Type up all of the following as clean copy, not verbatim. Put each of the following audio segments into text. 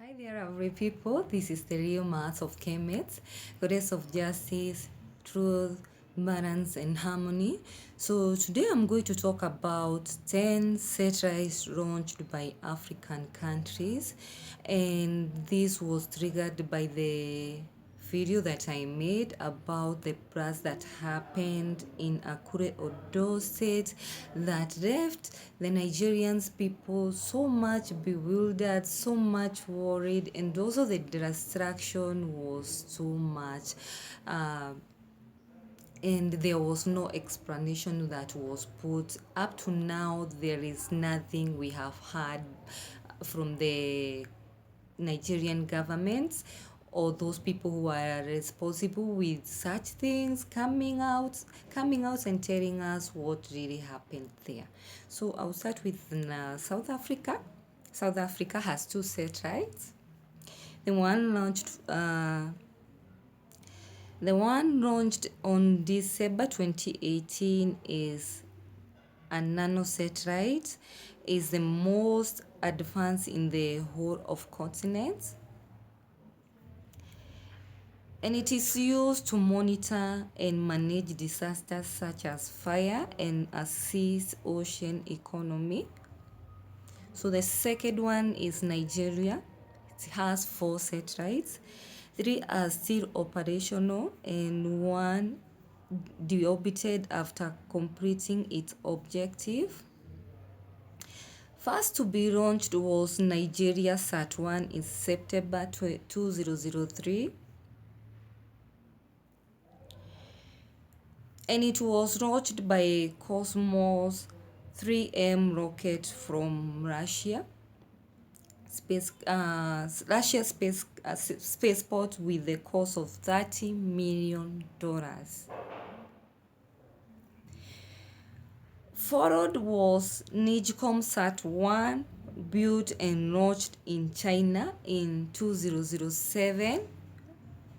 Hi there, lovely people. This is the real maths of Kemet, goddess of justice, truth, balance, and harmony. So today I'm going to talk about 10 satellites launched by African countries, and this was triggered by the video that I made about the blast that happened in Akure, Odo State that left the Nigerians people so much bewildered, so much worried, and also the distraction was too much. And there was no explanation that was put. Up to now, there is nothing we have heard from the Nigerian government or those people who are responsible with such things coming out and telling us what really happened there. So I'll start with South Africa. South Africa has two satellites. The one launched on December 2018 is a nanosatellite, is the most advanced in the whole of continents, and it is used to monitor and manage disasters such as fire and assist ocean economy. So the second one is Nigeria. It has 4 satellites. 3 are still operational and 1 deorbited after completing its objective. First to be launched was Nigeria Sat-1 in September 2003, and it was launched by a Cosmos 3M rocket from Russia. Russia spaceport with the cost of $30 million. Followed was Nijcom Sat-1, built and launched in China in 2007.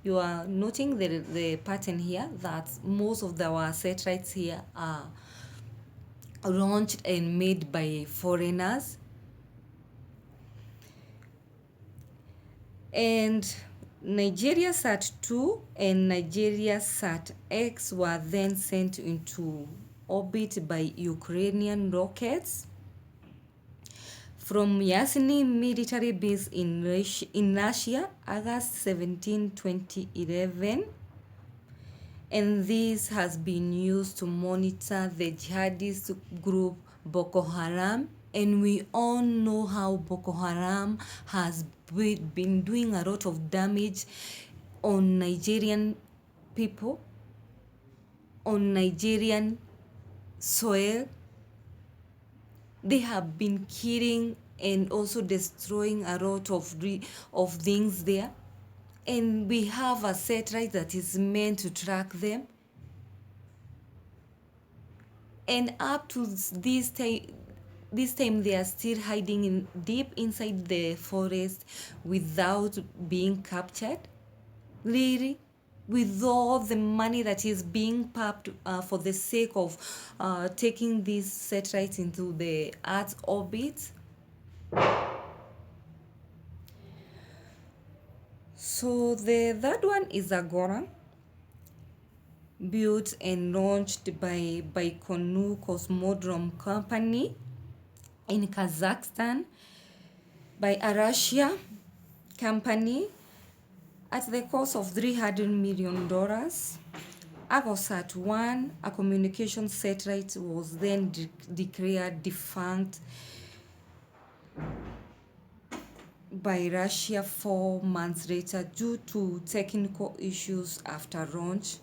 You are noting the pattern here that most of our satellites here are launched and made by foreigners. And Nigeria Sat-2 and Nigeria Sat-X were then sent into orbit by Ukrainian rockets from Yasny military base in Russia, August 17, 2011. And this has been used to monitor the jihadist group Boko Haram. And we all know how Boko Haram has been doing a lot of damage on Nigerian people, on Nigerian soil. They have been killing and also destroying a lot of things there. And we have a satellite that is meant to track them. And up to this time they are still hiding deep inside the forest without being captured. Really, with all the money that is being pumped for the sake of taking these satellites into the Earth's orbit. So the third one is Agora, built and launched by Baikonur Cosmodrome Company in Kazakhstan, by a Russia company at the cost of $300 million. Agosat-1, a communication satellite, was then declared defunct by Russia 4 months later due to technical issues after launch.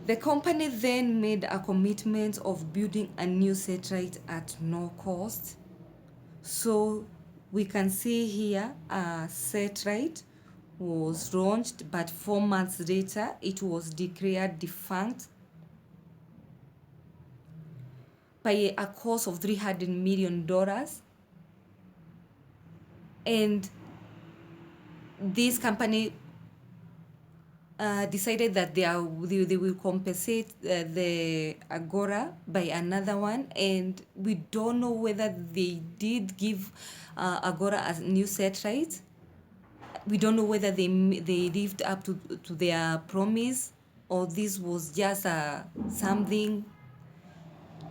The company then made a commitment of building a new satellite at no cost. So we can see here a satellite was launched, but 4 months later it was declared defunct by a cost of $300 million. And this company decided that they will compensate the Agora by another one, and we don't know whether they did give Agora a new satellite. We don't know whether they lived up to their promise, or this was just something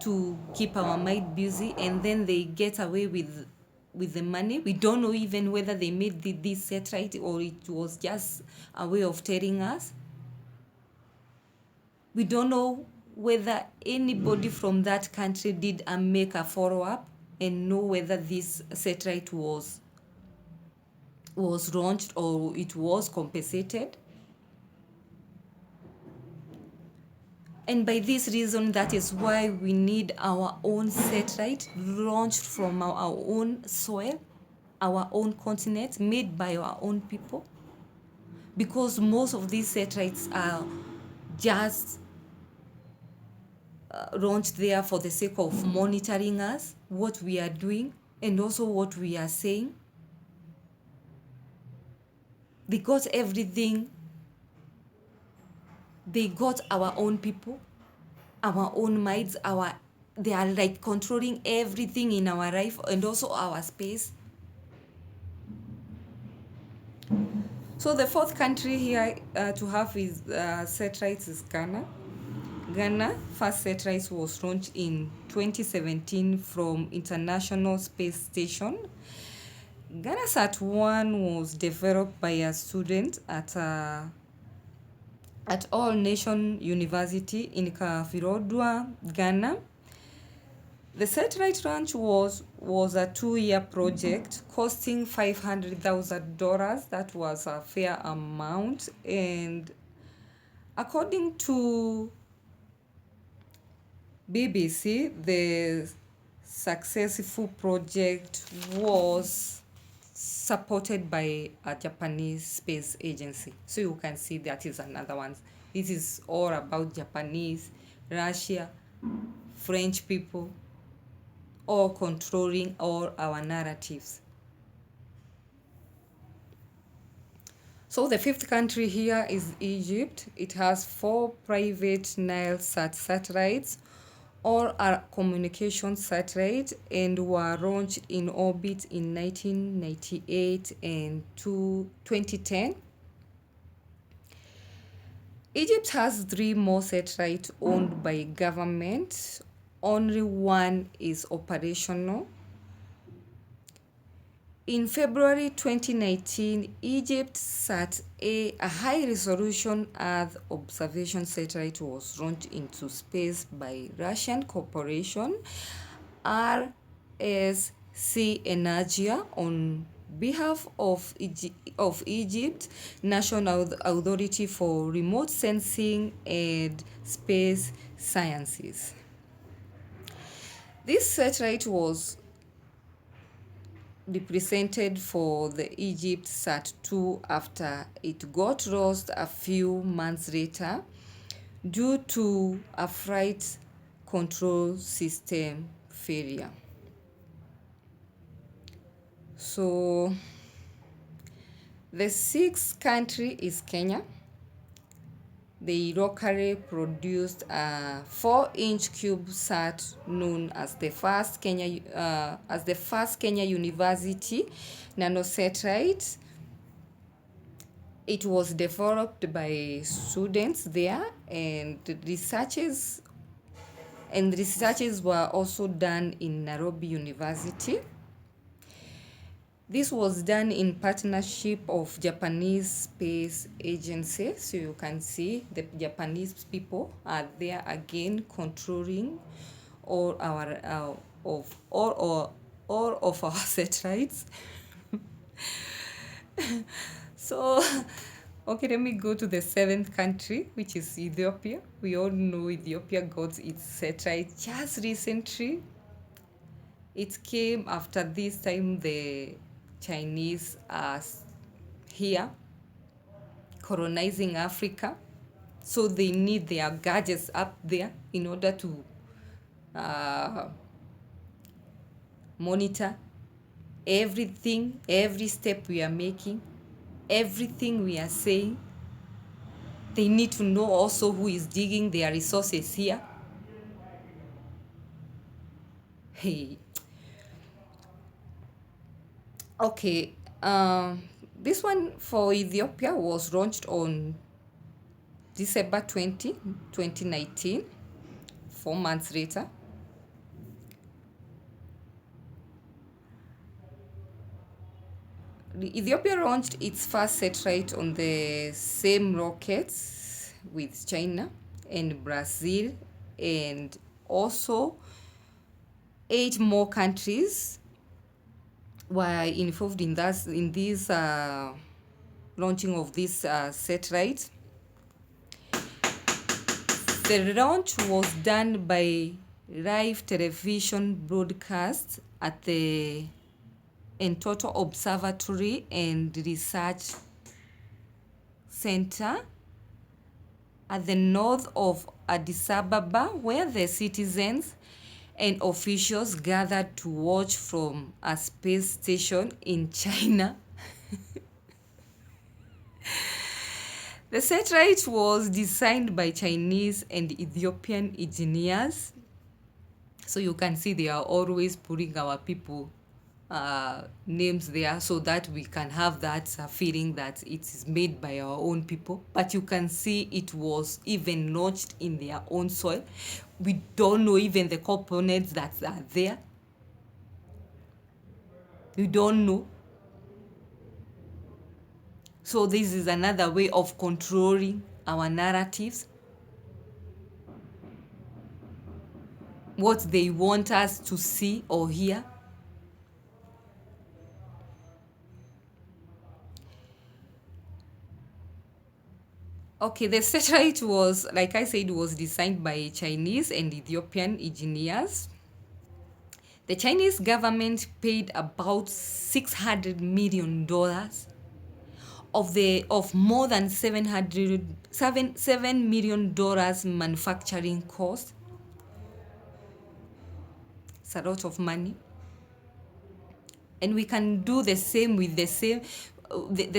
to keep our mind busy, and then they get away with the money. We don't know even whether they made this satellite or it was just a way of telling us. We don't know whether anybody from that country did make a follow-up and know whether this satellite was launched or it was compensated. And by this reason, that is why we need our own satellite launched from our own soil, our own continent, made by our own people. Because most of these satellites are just launched there for the sake of monitoring us, what we are doing, and also what we are saying. They got everything. They got our own people, our own minds, they are like controlling everything in our life and also our space. So the fourth country here to have is satellites is Ghana. Ghana first satellite was launched in 2017 from International Space Station. Ghana Sat-1 was developed by a student at All Nation University in Kafirodwa, Ghana. The satellite launch was a 2-year project costing $500,000. That was a fair amount. And according to BBC, the successful project was supported by a Japanese space agency. So you can see that is another one. This is all about Japanese, Russia, French people, all controlling all our narratives. So the fifth country here is Egypt. It has 4 private Nilesat satellites. All are communication satellites and were launched in orbit in 1998 and 2010. Egypt has 3 more satellites owned by government. Only one is operational. In February 2019, Egypt Sat-A, a high-resolution Earth observation satellite, was launched into space by Russian corporation RSC Energia on behalf of Egypt National Authority for Remote Sensing and Space Sciences. This satellite was represented for the Egypt Sat-2 after it got lost a few months later due to a flight control system failure. So the sixth country is Kenya. They locally produced a 4-inch CubeSat known as the first Kenya University nanosatellite. It was developed by students there, and researches were also done in Nairobi University. This was done in partnership of Japanese Space Agency. So you can see the Japanese people are there again controlling all of our satellites. So, okay, let me go to the 7th country, which is Ethiopia. We all know Ethiopia got its satellite just recently. It came after this time the Chinese are here colonizing Africa, so they need their gadgets up there in order to monitor everything, every step we are making, everything we are saying. They need to know also who is digging their resources here. Hey, okay. This one for Ethiopia was launched on December 20, 2019, 4 months later. Ethiopia launched its first satellite on the same rockets with China and Brazil, and also 8 more countries were involved in this launching of this satellite. The launch was done by live television broadcast at the Entoto Observatory and Research Center at the north of Addis Ababa, where the citizens and officials gathered to watch from a space station in China. The satellite was designed by Chinese and Ethiopian engineers. So you can see they are always putting our people names there so that we can have that feeling that it is made by our own people. But you can see it was even launched in their own soil. We don't know even the components that are there. We don't know. So this is another way of controlling our narratives, what they want us to see or hear. Okay, the satellite was, like I said, was designed by Chinese and Ethiopian engineers. The Chinese government paid about $600 million of more than $7 million manufacturing cost. It's a lot of money. And we can do the same with the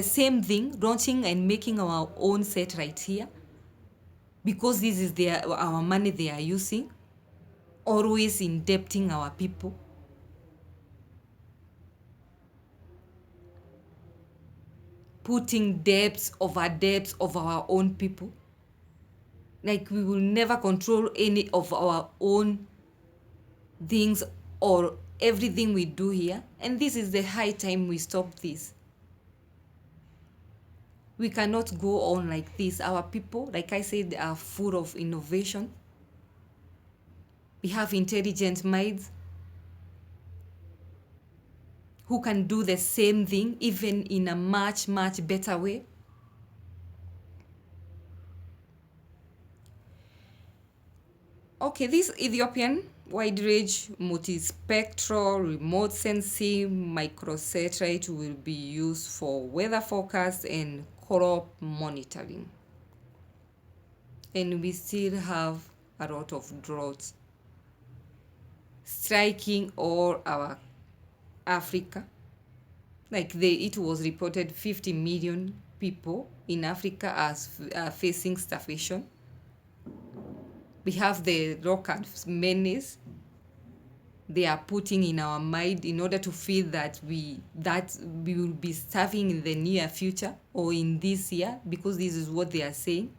same thing, launching and making our own satellite here, because this is our money they are using, always indebting our people. Putting debts of our own people. Like we will never control any of our own things or everything we do here. And this is the high time we stop this. We cannot go on like this. Our people, like I said, are full of innovation. We have intelligent minds who can do the same thing, even in a much, much better way. Okay, this Ethiopian wide range multispectral remote sensing microsatellite will be used for weather forecast and crop monitoring. And we still have a lot of droughts striking all our Africa. Like it was reported 50 million people in Africa as facing starvation. We have the local menace they are putting in our mind in order to feel that we will be starving in the near future or in this year, because this is what they are saying.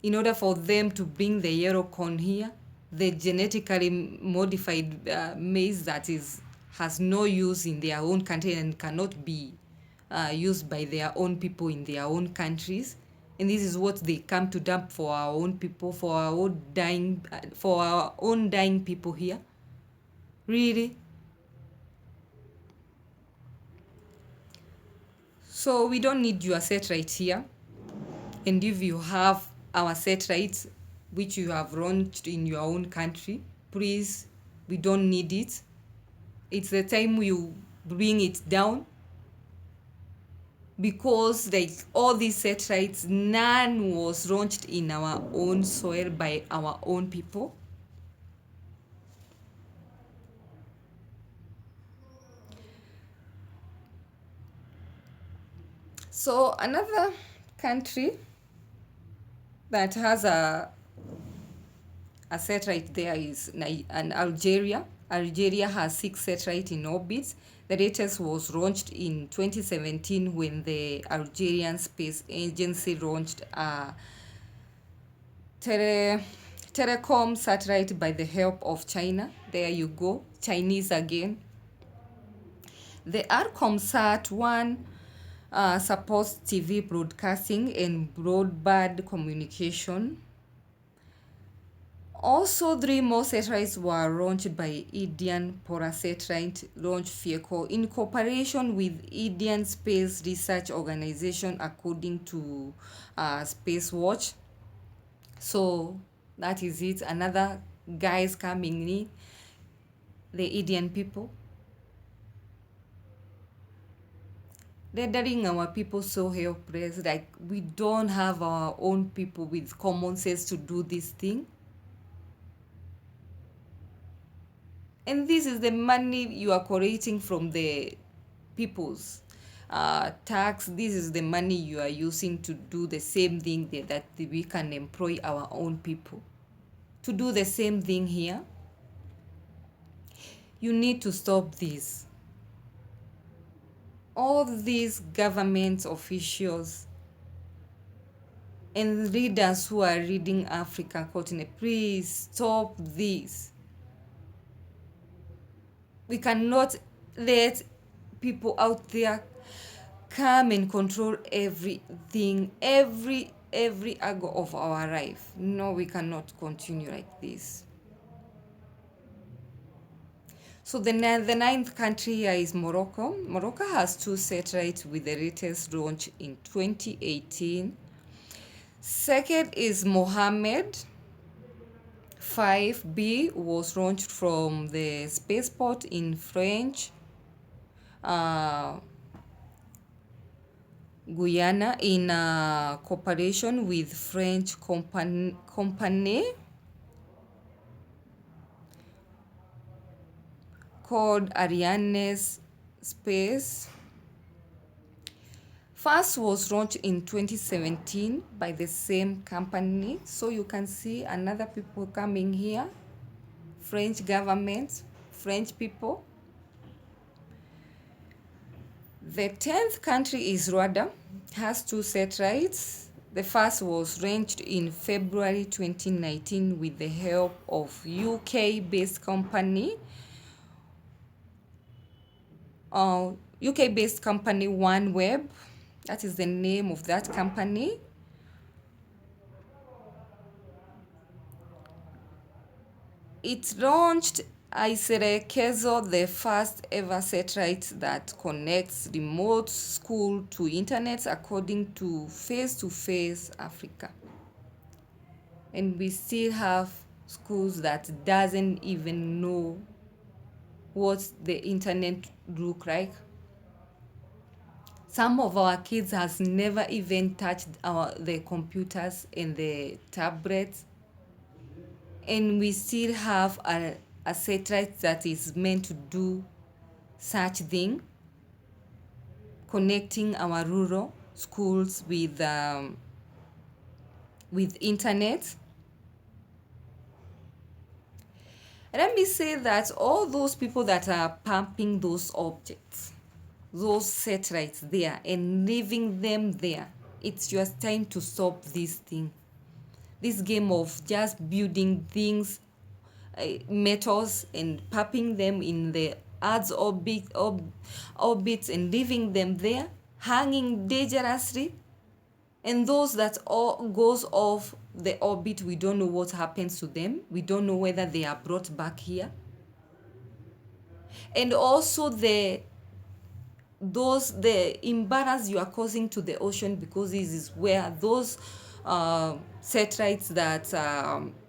In order for them to bring the yellow corn here, the genetically modified maize that has no use in their own country and cannot be used by their own people in their own countries. And this is what they come to dump for our own people, for our own dying people here. Really? So we don't need your satellite here. And if you have our satellite, which you have launched in your own country, please, we don't need it. It's the time you bring it down, because like all these satellites, none was launched in our own soil by our own people. So another country that has a satellite there is Algeria. Algeria has 6 satellites in orbit. The latest was launched in 2017 when the Algerian Space Agency launched a telecom satellite by the help of China. There you go, Chinese again. The Arcomsat 1 supports TV broadcasting and broadband communication. Also, 3 more satellites were launched by Indian Polar Satellite Launch Vehicle in cooperation with Indian Space Research Organization, according to Space Watch. So that is it. Another guys coming in, the Indian people, rendering our people so helpless. Like, we don't have our own people with common sense to do this thing. And this is the money you are collecting from the people's tax. This is the money you are using to do the same thing that we can employ our own people to do the same thing here. You need to stop this. All these government officials and leaders who are leading African continent, please stop this. We cannot let people out there come and control everything, every angle of our life. No, we cannot continue like this. So the ninth country here is Morocco. Morocco has 2 satellites with the latest launch in 2018. Second is Mohammed 5B, was launched from the spaceport in French Guyana in cooperation with French company called Ariane's Space. First was launched in 2017 by the same company. So you can see another people coming here, French government, French people. The 10th country is Rwanda, has 2 satellites. The first was launched in February 2019 with the help of UK-based company. UK-based company OneWeb, that is the name of that company. It launched Kezo, the first ever satellite that connects remote school to internet, according to Face to Face Africa. And we still have schools that doesn't even know what the internet look like. Some of our kids has never even touched the computers and the tablets, and we still have a satellite that is meant to do such thing, connecting our rural schools with internet. Let me say that all those people that are pumping those objects, those satellites there and leaving them there, it's just time to stop this thing. This game of just building things, metals, and popping them in the Earth's orbits and leaving them there, hanging dangerously. And those that all goes off the orbit, we don't know what happens to them. We don't know whether they are brought back here. And also the imbalance you are causing to the ocean, because this is where those satellites that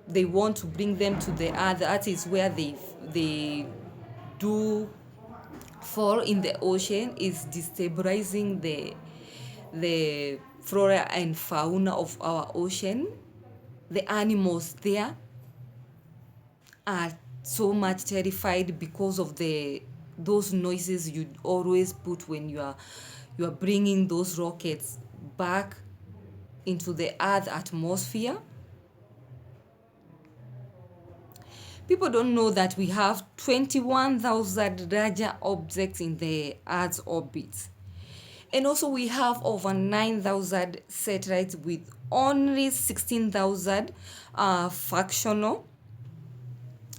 they want to bring them to the earth, that is where they do fall in the ocean, is destabilizing the flora and fauna of our ocean. The animals there are so much terrified because of those noises you always put when you are bringing those rockets back into the Earth atmosphere. People don't know that we have 21,000 larger objects in the Earth's orbit. And also we have over 9,000 satellites with only 16,000 functional.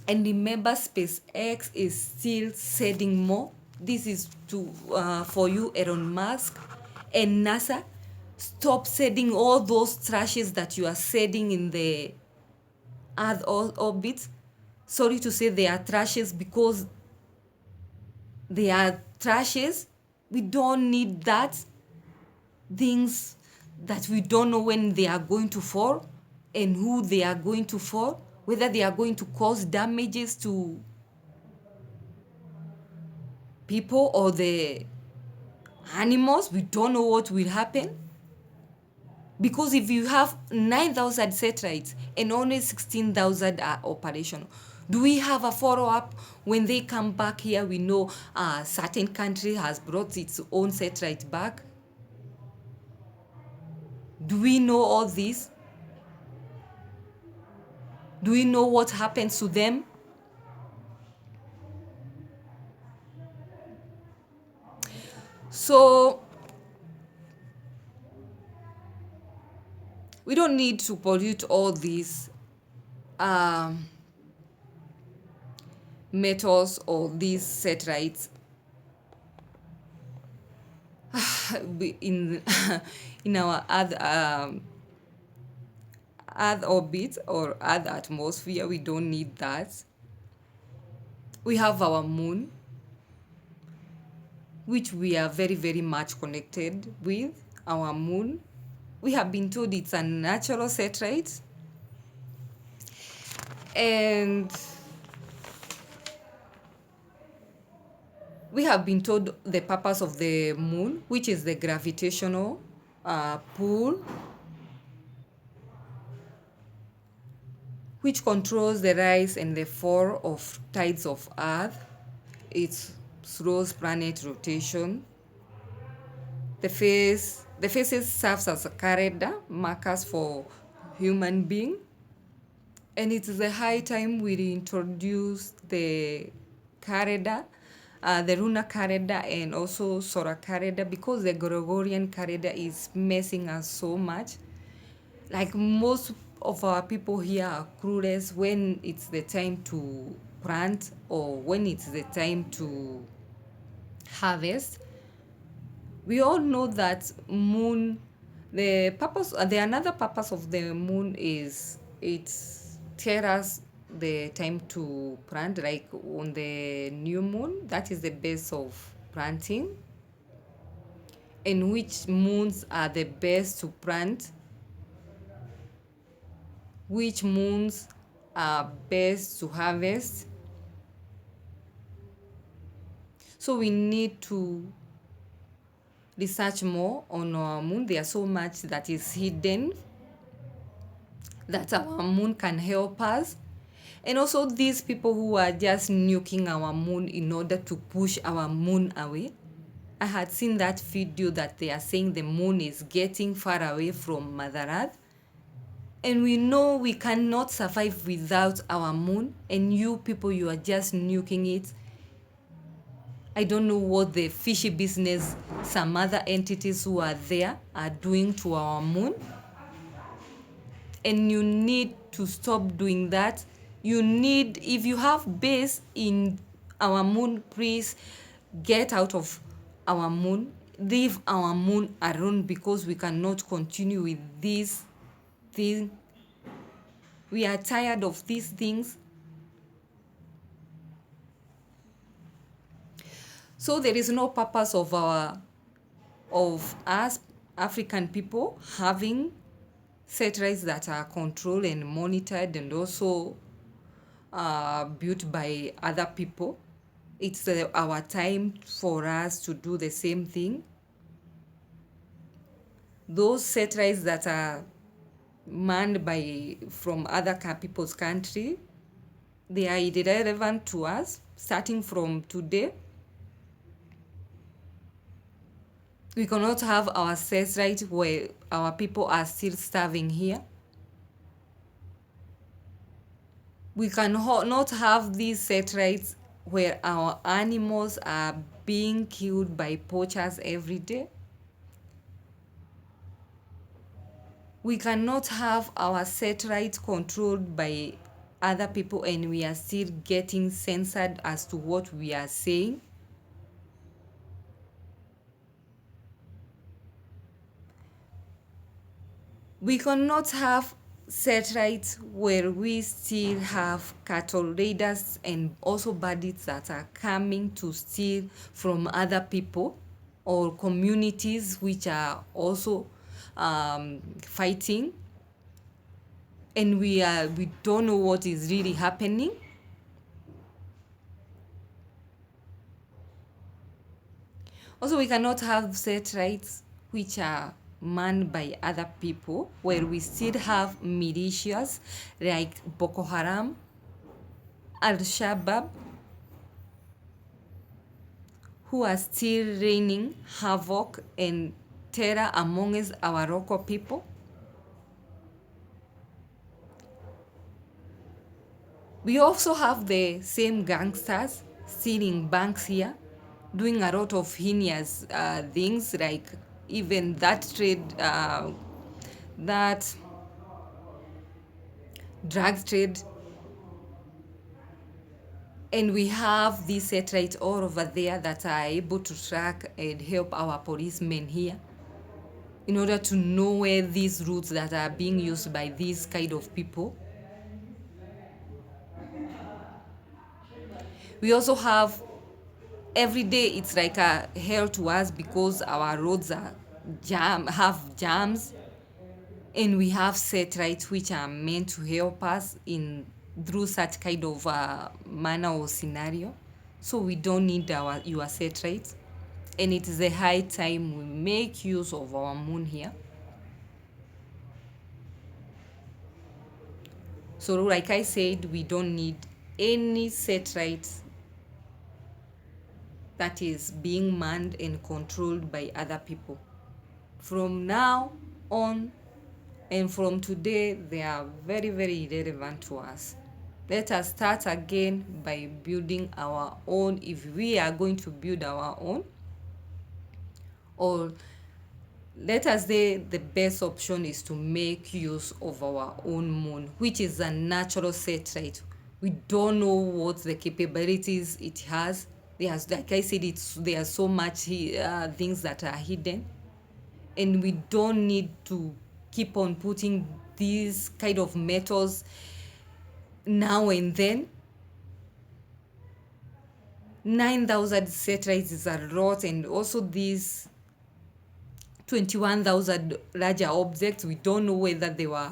And remember, SpaceX is still sending more. This is for you, Elon Musk and NASA. Stop sending all those trashes that you are sending in the Earth orbit. Sorry to say they are trashes because they are trashes. We don't need that. Things that we don't know when they are going to fall and who they are going to fall, whether they are going to cause damages to people or the animals. We don't know what will happen. Because if you have 9,000 satellites and only 16,000 are operational, do we have a follow-up when they come back here? We know a certain country has brought its own satellite back. Do we know all this? Do we know what happens to them? So we don't need to pollute all these metals or these satellites in in our Earth orbit or Earth atmosphere. We don't need that. We have our moon, which we are very, very much connected with. Our moon, we have been told it's a natural satellite, and we have been told the purpose of the moon, which is the gravitational pull, which controls the rise and the fall of tides of Earth. It slows planet rotation. The faces serves as a calendar markers for human being. And it is a high time we introduce the calendar, the lunar calendar and also solar calendar, because the Gregorian calendar is messing us so much. Like most of our people here are clueless when it's the time to plant or when it's the time to harvest. We all know that moon, the another purpose of the moon is it's tell us the time to plant, like on the new moon. That is the base of planting. And which moons are the best to plant, which moons are best to harvest. So we need to research more on our moon. There's so much that is hidden that our moon can help us. And also these people who are just nuking our moon in order to push our moon away. I had seen that video that they are saying the moon is getting far away from Mother Earth. And we know we cannot survive without our moon. And you people, you are just nuking it. I don't know what the fishy business some other entities who are there are doing to our moon. And you need to stop doing that. You need, if you have base in our moon, please get out of our moon. Leave our moon alone, because we cannot continue with this thing. We are tired of these things. So there is no purpose of us African people having satellites that are controlled and monitored and also built by other people. It's our time for us to do the same thing. Those satellites that are manned by from other people's country, they are irrelevant to us starting from today. We cannot have our satellite where our people are still starving here. We cannot have these satellites where our animals are being killed by poachers every day. We cannot have our satellites controlled by other people and we are still getting censored as to what we are saying. We cannot have satellites where we still have cattle raiders and also bandits that are coming to steal from other people or communities which are also fighting, and we don't know what is really happening. Also, we cannot have satellites which are manned by other people, where we still have militias like Boko Haram, Al Shabaab, who are still raining havoc and terror amongst our local people. We also have the same gangsters stealing banks here, doing a lot of heinous things like even that trade, that drug trade. And we have these satellites all over there that are able to track and help our policemen here in order to know where these routes that are being used by these kind of people. We also have, every day it's like a hell to us because our roads are have jams, and we have satellites which are meant to help us in through such kind of manner or scenario. So we don't need your satellites, and it is a high time we make use of our moon here. So like I said, we don't need any satellite that is being manned and controlled by other people. From now on and from today, they are very, very irrelevant to us. Let us start again by building our own, if we are going to build our own. Or let us say the best option is to make use of our own moon, which is a natural satellite. We don't know what the capabilities it has. There's, like I said, there are so much things that are hidden, and we don't need to keep on putting these kind of metals now and then. 9,000 satellites is a lot, and also these 21,000 larger objects, we don't know whether they were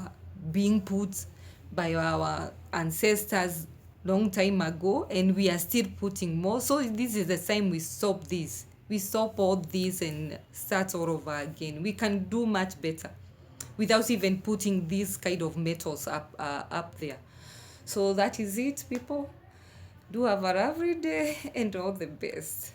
being put by our ancestors long time ago, and we are still putting more. So this is the time we stop this. We stop all this and start all over again. We can do much better without even putting these kind of metals up there. So that is it, people. Do have a lovely day and all the best.